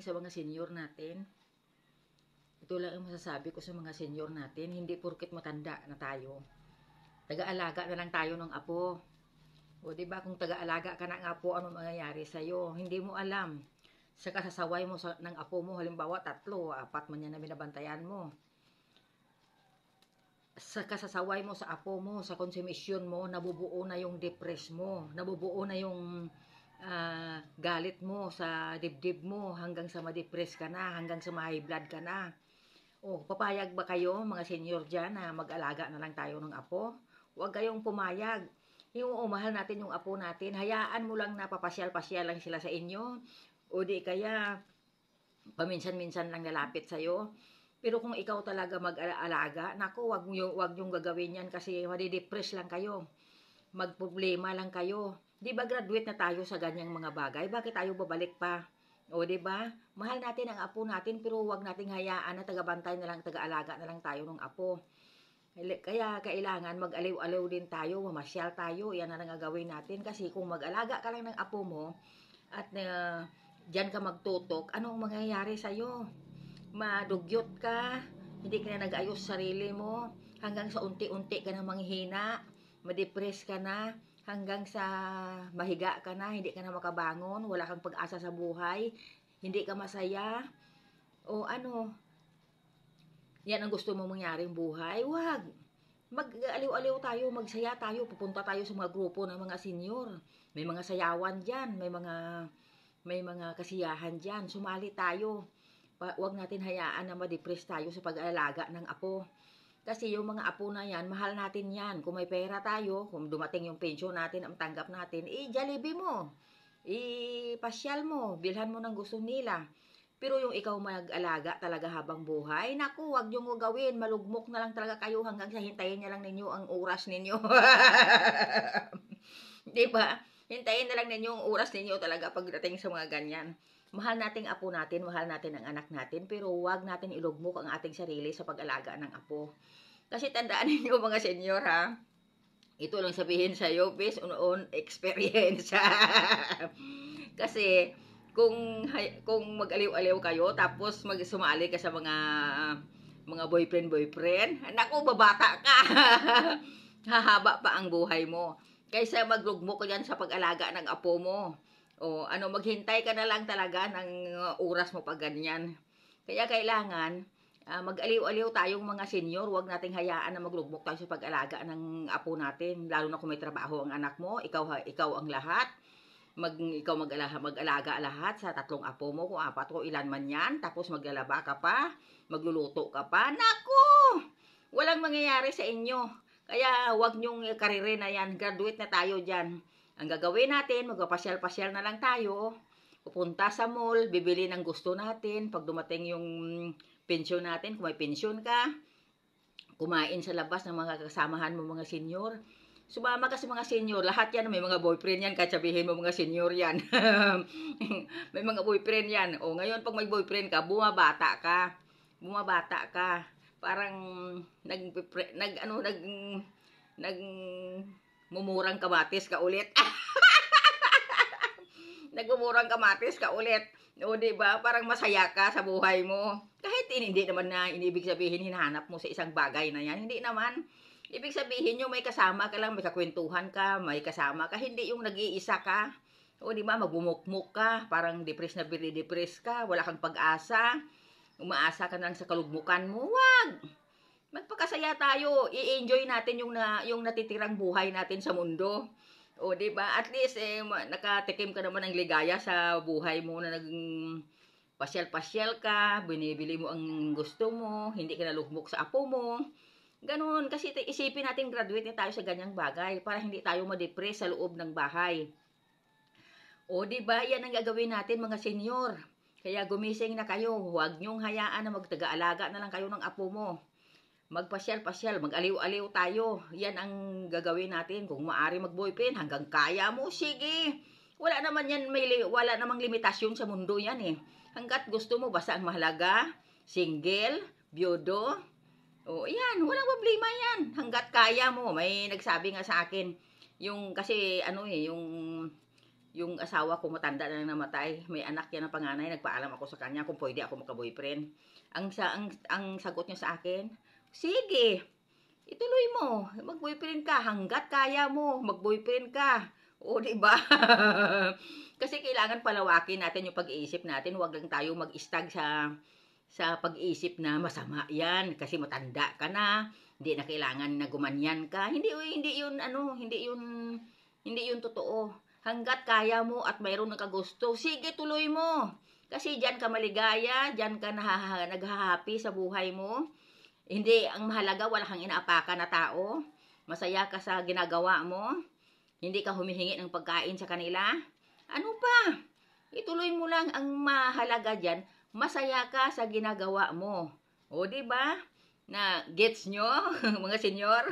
sa mga senior natin. Ito lang ang masasabi ko sa mga senior natin, hindi porket matanda na tayo. Taga-alaga na lang tayo ng apo. O di ba kung taga-alaga ka ng apo, ano mangyayari sa iyo? Hindi mo alam. Sa kasasaway mo ng apo mo, halimbawa 3, 4 man yan na binabantayan mo. Sa kasasaway mo sa apo mo, sa konsumisyon mo, nabubuo na yung depress mo, nabubuo na yung galit mo sa dibdib mo hanggang sa ma-depress ka na, hanggang sa ma-high blood ka na. O, papayag ba kayo mga senior dyan na mag-alaga na lang tayo ng apo? Huwag kayong pumayag. Yung mahal natin yung apo natin, hayaan mo lang na papasyal-pasyal lang sila sa inyo. O di kaya, paminsan-minsan lang lalapit sa'yo. Pero kung ikaw talaga mag-alaga, naku, wag yung gagawin yan kasi madidepress lang kayo. Magproblema lang kayo. Di ba graduate na tayo sa ganyang mga bagay? Bakit tayo babalik pa? O di ba? Mahal natin ang apo natin pero wag nating hayaan na tagabantay na lang, taga-alaga na lang tayo ng apo. Kaya kailangan mag-aliw-aliw din tayo, mamasyal tayo, yan na lang gagawin natin. Kasi kung mag-alaga ka lang ng apo mo at dyan ka magtutok, anong mangyayari sa'yo? Madugyot ka, hindi ka na nag-ayos sarili mo, hanggang sa unti-unti ka na manghihina, ma-depress ka na, hanggang sa mahiga ka na, hindi ka na makabangon, wala kang pag-asa sa buhay, hindi ka masaya, o ano, yan ang gusto mong mangyaring buhay. Wag. Mag-aliw-aliw tayo, magsaya tayo, pupunta tayo sa mga grupo ng mga senior. May mga sayawan dyan, may mga kasiyahan dyan. Sumali tayo. Wag natin hayaan na ma-depress tayo sa pag-aalaga ng apo. Kasi yung mga apo na yan, mahal natin yan. Kung may pera tayo, kung dumating yung pensyon natin, ang tanggap natin, Jollibee mo. Pasyal mo, bilhan mo ng gusto nila. Pero yung ikaw mag-alaga talaga habang buhay, naku, wag yung gawin, malugmok na lang talaga kayo hanggang sa hintayin niya lang ninyo ang oras ninyo. Di ba? Hintayin na lang ninyo ang oras ninyo talaga pagdating sa mga ganyan. Mahal nating apo natin, mahal natin ang anak natin, pero wag natin ilugmok ang ating sarili sa pag-alaga ng apo. Kasi tandaan ninyo mga senior ha, ito lang sabihin sa iyo based on experience. Kasi kung mag-aliw-aliw kayo tapos sumali ka sa mga boyfriend, naku, babata ka. Hahaba pa ang buhay mo. Kaysa maglugmok ka dyan sa pag-alaga ng apo mo. O ano, maghintay ka na lang talaga ng oras mo pag ganyan. Kaya kailangan mag-aliw-aliw tayong mga senior, huwag nating hayaan na maglugmok tayo sa pag-alaga ng apo natin, lalo na kung may trabaho ang anak mo, ikaw ang lahat. Ikaw mag-alaga lahat sa 3 apo mo, kung 4 o ilan man yan, tapos maglalaba ka pa, magluluto ka pa, naku! Walang mangyayari sa inyo. Kaya wag nyong karire na yan, graduate na tayo dyan. Ang gagawin natin, magpapasyal-pasyal na lang tayo, pupunta sa mall, bibili ng gusto natin, pag dumating yung pensyon natin, kung may pensyon ka, kumain sa labas ng mga kasamahan mo mga senior. Sumama ka sa mga senior, lahat yan, may mga boyfriend yan, kahit sabihin mo mga senior yan. May mga boyfriend yan. O ngayon, pag may boyfriend ka, bumabata ka. Parang mumurang kamatis ka ulit. Nagmumurang kamatis ka ulit. O diba, parang masaya ka sa buhay mo. Kahit hindi naman na inibig sabihin hinahanap mo sa isang bagay na yan. Hindi naman. Ibig sabihin yung may kasama ka lang, may kakwentuhan ka, may kasama ka, hindi yung nag-iisa ka. O di ba, magbumukmuk ka, parang depressed na depressed ka, wala kang pag-asa, umaasa ka lang sa kalugmukan mo. Wag! Magpakasaya tayo, i-enjoy natin yung natitirang buhay natin sa mundo. O di ba, at least nakatikim ka naman ng ligaya sa buhay mo na naging pasyal-pasyal ka, binibili mo ang gusto mo, hindi ka nalugmok sa apo mo. Ganun, kasi isipin natin graduate na tayo sa ganyang bagay para hindi tayo ma-depress sa loob ng bahay. O di ba, yan ang gagawin natin mga senior. Kaya gumising na kayo, huwag nyong hayaan na magtaga-alaga na lang kayo ng apo mo. Magpasyal-pasyal, mag-aliw-aliw tayo. Yan ang gagawin natin. Kung maari mag-boyfriend, hanggang kaya mo, sige. Wala namang limitasyon sa mundo yan eh. Hanggat gusto mo, basta ang mahalaga, single, biyudo, o yan, walang problema yan. Hanggat kaya mo. May nagsabi nga sa akin, kasi yung yung asawa ko matanda na namatay, may anak yan ng panganay, nagpaalam ako sa kanya kung pwede ako magka-boyfriend. Ang sagot niya sa akin, sige, ituloy mo, mag-boyfriend ka hanggat kaya mo, mag-boyfriend ka. O, di ba? Kasi kailangan palawakin natin yung pag-iisip natin, huwag lang tayo mag-istag sa pag-iisip na masama yan kasi matanda ka na, hindi na kailangan na gumanyan ka. Hindi yun ano, hindi yun totoo. Hanggat kaya mo at mayroon ng kagusto, sige tuloy mo. Kasi diyan ka maligaya, diyan ka naghahappy sa buhay mo. Hindi, ang mahalaga wala kang inaapakan na tao. Masaya ka sa ginagawa mo. Hindi ka humihingi ng pagkain sa kanila. Ano pa? Ituloy mo lang, ang mahalaga diyan, masaya ka sa ginagawa mo. O, di ba? Na gets nyo, mga senyor?